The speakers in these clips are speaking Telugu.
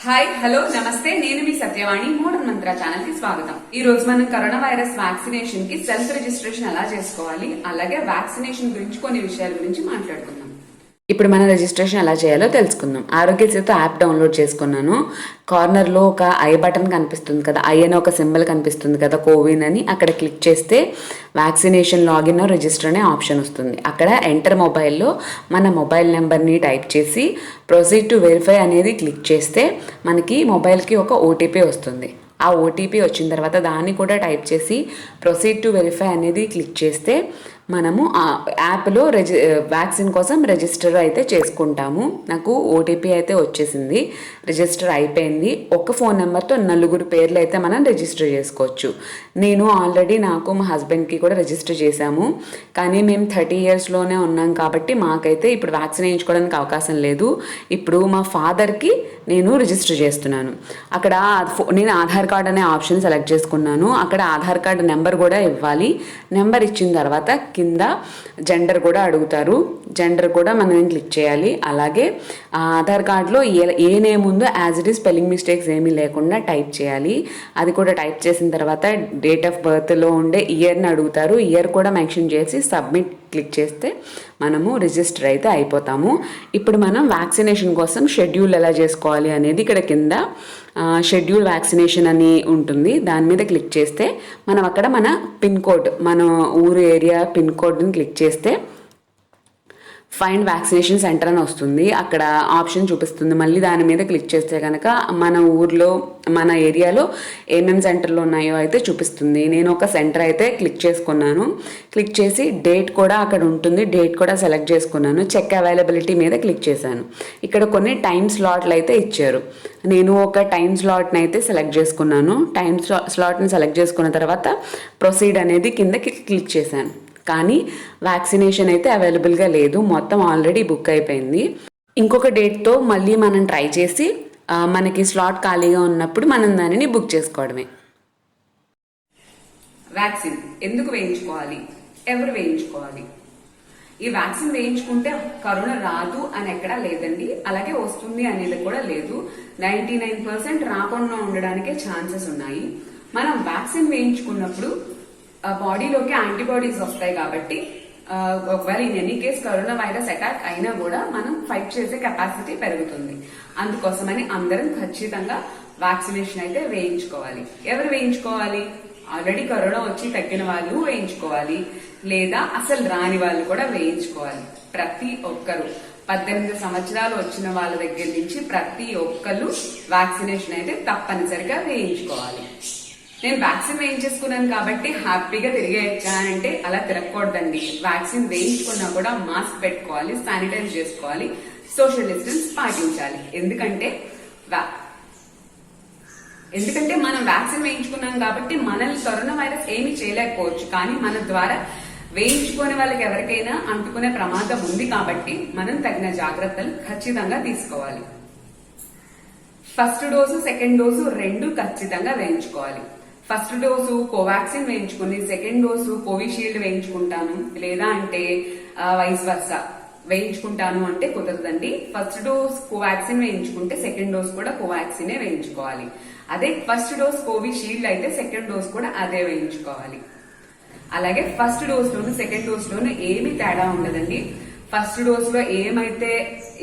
హాయ్ హలో నమస్తే నేను మీ సత్యవాణి మోడర్న్ మంత్ర ఛానల్ కి స్వాగతం. ఈ రోజు మనం కరోనా వైరస్ వ్యాక్సినేషన్ కి సెల్ఫ్ రిజిస్ట్రేషన్ ఎలా చేసుకోవాలి, అలాగే వ్యాక్సినేషన్ గురించి కొన్ని విషయాల గురించి మాట్లాడుకుందాం. ఇప్పుడు మన రిజిస్ట్రేషన్ ఎలా చేయాలో తెలుసుకుందాం. ఆరోగ్య సేతు యాప్ డౌన్లోడ్ చేసుకున్నాను. కార్నర్లో ఒక ఐ బటన్ కనిపిస్తుంది కదా, ఐ అని ఒక సింబల్ కనిపిస్తుంది కదా, కోవిన్ అని. అక్కడ క్లిక్ చేస్తే వ్యాక్సినేషన్ లాగిన్ రిజిస్టర్ అనే ఆప్షన్ వస్తుంది. అక్కడ ఎంటర్ మొబైల్లో మన మొబైల్ నెంబర్ని టైప్ చేసి ప్రొసీడ్ టు వెరిఫై అనేది క్లిక్ చేస్తే మనకి మొబైల్కి ఒక ఓటీపీ వస్తుంది. ఆ ఓటీపీ వచ్చిన తర్వాత దాన్ని కూడా టైప్ చేసి ప్రొసీడ్ టు వెరిఫై అనేది క్లిక్ చేస్తే మనము ఆ యాప్లో వ్యాక్సిన్ కోసం రిజిస్టర్ అయితే చేసుకుంటాము. నాకు ఓటీపీ అయితే వచ్చేసింది, రిజిస్టర్ అయిపోయింది. ఒక ఫోన్ నెంబర్తో 4 పేర్లు అయితే మనం రిజిస్టర్ చేసుకోవచ్చు. నేను ఆల్రెడీ నాకు మా హస్బెండ్కి కూడా రిజిస్టర్ చేశాము, కానీ మేము 30 ఇయర్స్లోనే ఉన్నాం కాబట్టి మాకైతే ఇప్పుడు వ్యాక్సిన్ వేయించుకోవడానికి అవకాశం లేదు. ఇప్పుడు మా ఫాదర్కి నేను రిజిస్టర్ చేస్తున్నాను. అక్కడ నేను ఆధార్ కార్డ్ అనే ఆప్షన్ సెలెక్ట్ చేసుకున్నాను. అక్కడ ఆధార్ కార్డు నెంబర్ కూడా ఇవ్వాలి. నెంబర్ ఇచ్చిన తర్వాత కింద జెండర్ కూడా అడుగుతారు. జెండర్ కూడా మనం క్లిక్ చేయాలి. అలాగే ఆధార్ కార్డులో ఏ నేమ్ ఉందో as it is spelling mistakes ఏమీ లేకుండా టైప్ చేయాలి. అది కూడా టైప్ చేసిన తర్వాత డేట్ ఆఫ్ బర్త్లో ఉండే ఇయర్ని అడుగుతారు. ఇయర్ కూడా మెన్షన్ చేసి సబ్మిట్ క్లిక్ చేస్తే మనము రిజిస్టర్ అయితే అయిపోతాము. ఇప్పుడు మనం వ్యాక్సినేషన్ కోసం షెడ్యూల్ ఎలా చేసుకోవాలి అనేది ఇక్కడ కింద షెడ్యూల్ వ్యాక్సినేషన్ అని ఉంటుంది. దాని మీద క్లిక్ చేస్తే మనం అక్కడ మన పిన్ కోడ్, మన ఊరు ఏరియా పిన్ కోడ్ని క్లిక్ చేస్తే ఫైండ్ వ్యాక్సినేషన్ సెంటర్ అని వస్తుంది. అక్కడ ఆప్షన్ చూపిస్తుంది. మళ్ళీ దాని మీద క్లిక్ చేస్తే కనుక మన ఊర్లో మన ఏరియాలో ఏమేమి సెంటర్లు ఉన్నాయో అయితే చూపిస్తుంది. నేను ఒక సెంటర్ అయితే క్లిక్ చేసుకున్నాను. క్లిక్ చేసి డేట్ కూడా అక్కడ ఉంటుంది, డేట్ కూడా సెలెక్ట్ చేసుకున్నాను. చెక్ అవైలబిలిటీ మీద క్లిక్ చేశాను. ఇక్కడ కొన్ని టైం స్లాట్లు అయితే ఇచ్చారు. నేను ఒక టైం స్లాట్ని అయితే సెలెక్ట్ చేసుకున్నాను. టైం స్లాట్ని సెలెక్ట్ చేసుకున్న తర్వాత ప్రొసీడ్ అనేది కింద క్లిక్ చేశాను. కానీ వ్యాక్సినేషన్ అయితే అవైలబుల్గా లేదు, మొత్తం ఆల్రెడీ బుక్ అయిపోయింది. ఇంకొక డేట్తో మళ్ళీ మనం ట్రై చేసి మనకి స్లాట్ ఖాళీగా ఉన్నప్పుడు మనం దానిని బుక్ చేసుకోవడమే. వ్యాక్సిన్ ఎందుకు వేయించుకోవాలి, ఎవరు వేయించుకోవాలి? ఈ వ్యాక్సిన్ వేయించుకుంటే కరోనా రాదు అని ఎక్కడా లేదండి, అలాగే వస్తుంది అనేది కూడా లేదు. 99% రాకుండా ఉండడానికే ఛాన్సెస్ ఉన్నాయి. మనం వ్యాక్సిన్ వేయించుకున్నప్పుడు బాడీలోకి యాంటీబాడీస్ వస్తాయి కాబట్టి ఒకవేళ in any case corona virus attack అయినా కూడా మనం ఫైట్ చేసే కెపాసిటీ పెరుగుతుంది. అందుకోసమని అందరం ఖచ్చితంగా వ్యాక్సినేషన్ అయితే వేయించుకోవాలి. ఎవరు వేయించుకోవాలి? ఆల్రెడీ కరోనా వచ్చి తగ్గిన వాళ్ళు వేయించుకోవాలి, లేదా అసలు రాని వాళ్ళు కూడా వేయించుకోవాలి. ప్రతి ఒక్కరు 18 సంవత్సరాలు వచ్చిన వాళ్ళ దగ్గర నుంచి ప్రతి ఒక్కరు వ్యాక్సినేషన్ అయితే తప్పనిసరిగా వేయించుకోవాలి. నేను వ్యాక్సిన్ వేయించేసుకున్నాను కాబట్టి హ్యాపీగా తిరిగేయచ్చానంటే అలా తిరగకూడదండి. వ్యాక్సిన్ వేయించుకున్నా కూడా మాస్క్ పెట్టుకోవాలి, శానిటైజ్ చేసుకోవాలి, సోషల్ డిస్టెన్స్ పాటించాలి. ఎందుకంటే మనం వ్యాక్సిన్ వేయించుకున్నాం కాబట్టి మనల్ని కరోనా వైరస్ ఏమీ చేయలేకపోవచ్చు, కానీ మన ద్వారా వేయించుకునే వాళ్ళకి ఎవరికైనా అంటుకునే ప్రమాదం ఉంది కాబట్టి మనం తగిన జాగ్రత్తలు ఖచ్చితంగా తీసుకోవాలి. ఫస్ట్ డోసు, సెకండ్ డోసు 2 ఖచ్చితంగా వేయించుకోవాలి. ఫస్ట్ డోసు కోవాక్సిన్ వేయించుకుని సెకండ్ డోసు కోవిషీల్డ్ వేయించుకుంటాను, లేదా అంటే వైస్ వర్సా వేయించుకుంటాను అంటే కుదరదండి. ఫస్ట్ డోస్ కోవాక్సిన్ వేయించుకుంటే సెకండ్ డోస్ కూడా కోవాక్సినే వేయించుకోవాలి. అదే ఫస్ట్ డోస్ కోవిషీల్డ్ అయితే సెకండ్ డోస్ కూడా అదే వేయించుకోవాలి. అలాగే ఫస్ట్ డోస్ లోను సెకండ్ డోస్ లోను ఏమి తేడా ఉండదండి. ఫస్ట్ డోస్ లో ఏమైతే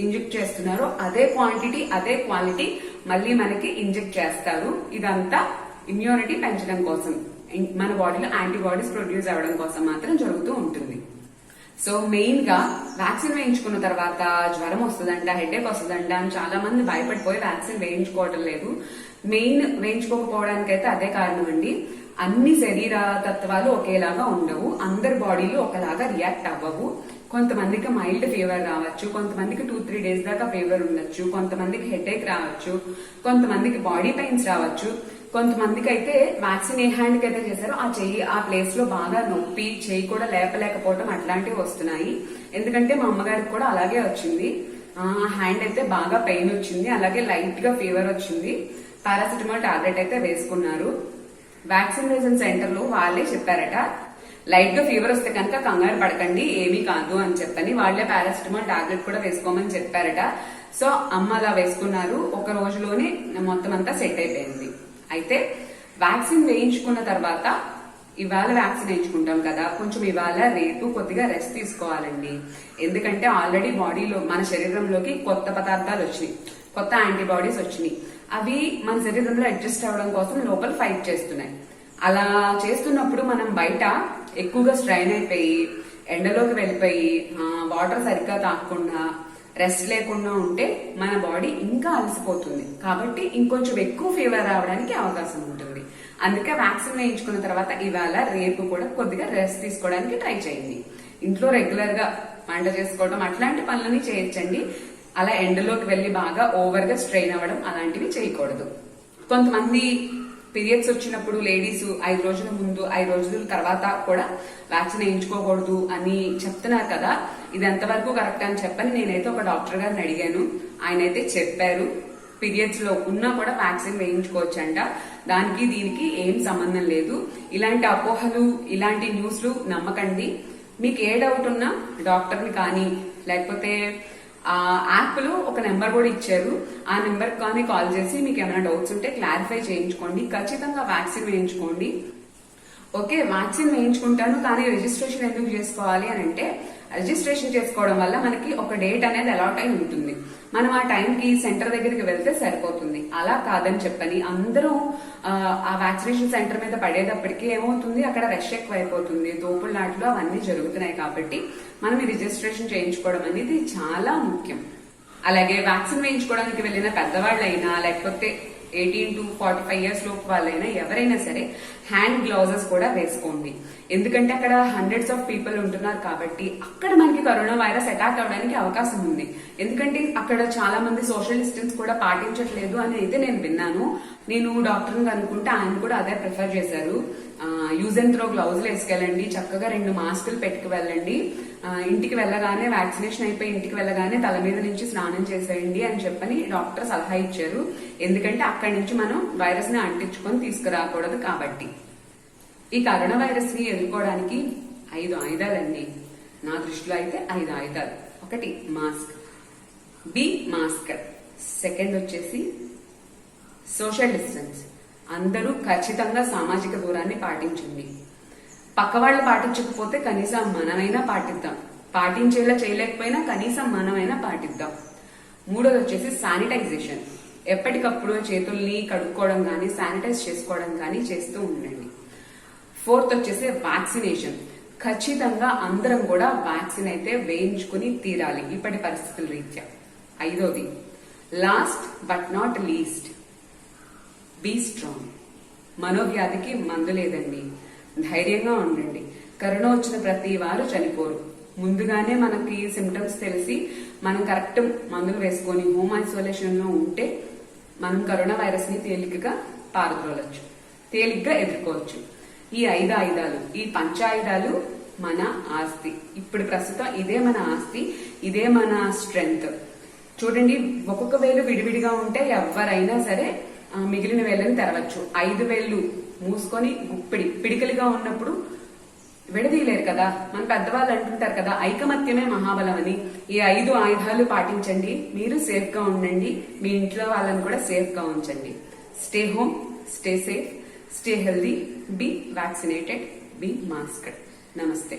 ఇంజెక్ట్ చేస్తున్నారో అదే క్వాంటిటీ అదే క్వాలిటీ మళ్ళీ మనకి ఇంజెక్ట్ చేస్తారు. ఇదంతా ఇమ్యూనిటీ పెంచడం కోసం, మన బాడీలో యాంటీబాడీస్ ప్రొడ్యూస్ అవ్వడం కోసం మాత్రం జరుగుతూ ఉంటుంది. సో మెయిన్ గా వ్యాక్సిన్ వేయించుకున్న తర్వాత జ్వరం వస్తుందంట, హెడేక్ వస్తుందంట అని చాలా మంది భయపడిపోయి వ్యాక్సిన్ వేయించుకోవడం లేదు. మెయిన్ వేయించుకోకపోవడానికి అయితే అదే కారణం అండి. అన్ని శరీర తత్వాలు ఒకేలాగా ఉండవు, అందరి బాడీలో ఒకలాగా రియాక్ట్ అవ్వవు. కొంతమందికి మైల్డ్ ఫీవర్ రావచ్చు, కొంతమందికి 2-3 days దాకా ఫీవర్ ఉండొచ్చు, కొంతమందికి హెడేక్ రావచ్చు, కొంతమందికి బాడీ పెయిన్స్ రావచ్చు, కొంతమందికి అయితే వ్యాక్సిన్ ఏ హ్యాండ్ కి అయితే చేశారో ఆ ప్లేస్ లో బాగా నొప్పి, చేయి కూడా లేపలేకపోవడం అట్లాంటివి వస్తున్నాయి. ఎందుకంటే మా అమ్మగారికి కూడా అలాగే వచ్చింది. ఆ హ్యాండ్ అయితే బాగా పెయిన్ వచ్చింది, అలాగే లైట్ గా ఫీవర్ వచ్చింది. పారాసిటమాల్ టాబ్లెట్ అయితే వేసుకున్నారు. వ్యాక్సినేషన్ సెంటర్ లో వాళ్ళే చెప్పారట, లైట్ గా ఫీవర్ వస్తే కనుక కంగారు పడకండి, ఏమీ కాదు అని చెప్పని వాళ్లే పారాసిటమాల్ టాబ్లెట్ కూడా వేసుకోమని చెప్పారట. సో అమ్మ అలా వేసుకున్నారు. ఒక రోజులోనే మొత్తం అంతా సెట్ అయిపోయింది. అయితే వ్యాక్సిన్ వేయించుకున్న తర్వాత ఇవాళ వ్యాక్సిన్ వేయించుకుంటాం కదా, కొంచెం ఇవాళ రేపు కొద్దిగా రెస్ట్ తీసుకోవాలండి. ఎందుకంటే ఆల్రెడీ బాడీలో మన శరీరంలోకి కొత్త పదార్థాలు వచ్చినాయి, కొత్త యాంటీబాడీస్ వచ్చినాయి. అవి మన శరీరంలో అడ్జస్ట్ అవ్వడం కోసం లోపల ఫైట్ చేస్తున్నాయి. అలా చేస్తున్నప్పుడు మనం బయట ఎక్కువగా స్ట్రైన్ అయిపోయి ఎండలోకి వెళ్ళిపోయి వాటర్ సరిగ్గా తాగకుండా రెస్ట్ లేకుండా ఉంటే మన బాడీ ఇంకా అలసిపోతుంది. కాబట్టి ఇంకొంచెం ఎక్కువ ఫీవర్ రావడానికి అవకాశం ఉంటుంది. అందుకే వ్యాక్సిన్ వేయించుకున్న తర్వాత ఇవాళ రేపు కూడా కొద్దిగా రెస్ట్ తీసుకోవడానికి ట్రై చేయండి. ఇంట్లో రెగ్యులర్ గా వంట చేసుకోవడం అట్లాంటి పనులని చేయొచ్చండి. అలా ఎండలోకి వెళ్లి బాగా ఓవర్ గా స్ట్రెయిన్ అవ్వడం అలాంటివి చేయకూడదు. కొంతమంది పీరియడ్స్ వచ్చినప్పుడు లేడీస్ 5 రోజుల ముందు 5 రోజుల తర్వాత కూడా వ్యాక్సిన్ వేయించుకోకూడదు అని చెప్తున్నారు కదా, ఇది ఎంతవరకు కరెక్ట్ అని చెప్పని నేనైతే ఒక డాక్టర్ గారిని అడిగాను. ఆయన అయితే చెప్పారు పీరియడ్స్ లో ఉన్నా కూడా వ్యాక్సిన్ వేయించుకోవచ్చు అంట. దానికి దీనికి ఏం సంబంధం లేదు. ఇలాంటి అపోహలు ఇలాంటి న్యూస్లు నమ్మకండి. మీకు ఏ డౌట్ ఉన్నా డాక్టర్ని కానీ లేకపోతే యాప్ లో ఒక నెంబర్ కూడా ఇచ్చారు, ఆ నెంబర్ కానీ కాల్ చేసి మీకు ఏమైనా డౌట్స్ ఉంటే క్లారిఫై చేయించుకోండి. ఖచ్చితంగా వ్యాక్సిన్ వేయించుకోండి. ఓకే, వ్యాక్సిన్ వేయించుకుంటాను కానీ రిజిస్ట్రేషన్ ఎందుకు చేసుకోవాలి అని అంటే, రిజిస్ట్రేషన్ చేసుకోవడం వల్ల మనకి ఒక డేట్ అనేది అలాట్ అయి ఉంటుంది. మనం ఆ టైంకి సెంటర్ దగ్గరికి వెళ్తే సరిపోతుంది. అలా కాదని చెప్పని అందరూ ఆ వ్యాక్సినేషన్ సెంటర్ మీద పడేటప్పటికి ఏమవుతుంది, అక్కడ రష్ ఎక్కువ అయిపోతుంది, తోపుళ్ళాట్లు అవన్నీ జరుగుతున్నాయి. కాబట్టి మనం ఈ రిజిస్ట్రేషన్ చేయించుకోవడం అనేది చాలా ముఖ్యం. అలాగే వ్యాక్సిన్ వేయించుకోవడానికి వెళ్ళిన పెద్దవాళ్ళైనా లేకపోతే 18 to 45 years లోపు వాళ్ళైనా ఎవరైనా సరే హ్యాండ్ గ్లౌజెస్ కూడా వేసుకోండి. ఎందుకంటే అక్కడ హండ్రెడ్స్ ఆఫ్ పీపుల్ ఉంటున్నారు కాబట్టి అక్కడ మనకి కరోనా వైరస్ అటాక్ అవడానికి అవకాశం ఉంది. ఎందుకంటే అక్కడ చాలా మంది సోషల్ డిస్టెన్స్ కూడా పాటించట్లేదు అని అయితే నేను విన్నాను. నేను డాక్టర్ని అనుకుంటే ఆయన కూడా అదే ప్రిఫర్ చేశారు. యూజ్ అండ్ త్రో గ్లౌజులు వేసుకెళ్ళండి, చక్కగా 2 మాస్కులు పెట్టుకు వెళ్ళండి, ఇంటికి వెళ్ళగానే వ్యాక్సినేషన్ అయిపోయి ఇంటికి వెళ్ళగానే తల మీద నుంచి స్నానం చేసేయండి అని చెప్పని డాక్టర్ సలహా ఇచ్చారు. ఎందుకంటే అక్కడి నుంచి మనం వైరస్ ని అంటించుకొని తీసుకురాకూడదు కాబట్టి. ఈ కరోనా వైరస్ ని ఎదుర్కోవడానికి 5 ఆయుధాలండి. నా దృష్టిలో అయితే 5 ఆయుధాలు. 1 మాస్క్, మాస్క్. సెకండ్ వచ్చేసి సోషల్ డిస్టెన్స్. అందరూ ఖచ్చితంగా సామాజిక దూరాన్ని పాటించండి. పక్క వాళ్ళు పాటించకపోతే కనీసం మనమైనా పాటిద్దాం. పాటించేలా చేయలేకపోయినా కనీసం మనమైనా పాటిద్దాం. 3వది వచ్చేసి శానిటైజేషన్. ఎప్పటికప్పుడు చేతుల్ని కడుక్కోవడం కానీ శానిటైజ్ చేసుకోవడం కానీ చేస్తూ ఉండండి. 4th వచ్చేసి వ్యాక్సినేషన్. ఖచ్చితంగా అందరం కూడా వ్యాక్సిన్ అయితే వేయించుకుని తీరాలి ఇప్పటి పరిస్థితుల రీత్యా. 5వది last but not least, be strong. మనోవ్యాధికి మందు లేదండి, ధైర్యంగా ఉండండి. కరోనా వచ్చిన ప్రతి వారు చనిపోరు. ముందుగానే మనకి సిమ్టమ్స్ తెలిసి మనం కరెక్ట్ మందులు వేసుకొని హోమ్ ఐసోలేషన్ లో ఉంటే మనం కరోనా వైరస్ ని తేలికగా పారద్రోలొచ్చు, తేలిగ్గా ఎదుర్కోవచ్చు. ఈ 5 ఆయుధాలు, ఈ పంచాయుధాలు మన ఆస్తి. ఇప్పుడు ప్రస్తుతం ఇదే మన ఆస్తి, ఇదే మన స్ట్రెంగ్త్. చూడండి, ఒక్కొక్క వేలు విడివిడిగా ఉంటే ఎవరైనా సరే మిగిలిన వేళ్ళని తెరవచ్చు. 5 వేళ్ళు మూసుకొని పిడికలుగా ఉన్నప్పుడు విడదీయలేరు కదా. మన పెద్దవాళ్ళు అంటుంటారు కదా, ఐకమత్యమే మహాబలం అని. ఈ 5 ఆయుధాలు పాటించండి, మీరు సేఫ్ గా ఉండండి, మీ ఇంట్లో వాళ్ళని కూడా సేఫ్ గా ఉంచండి. Stay home, stay safe, stay healthy, be vaccinated, be masked. నమస్తే.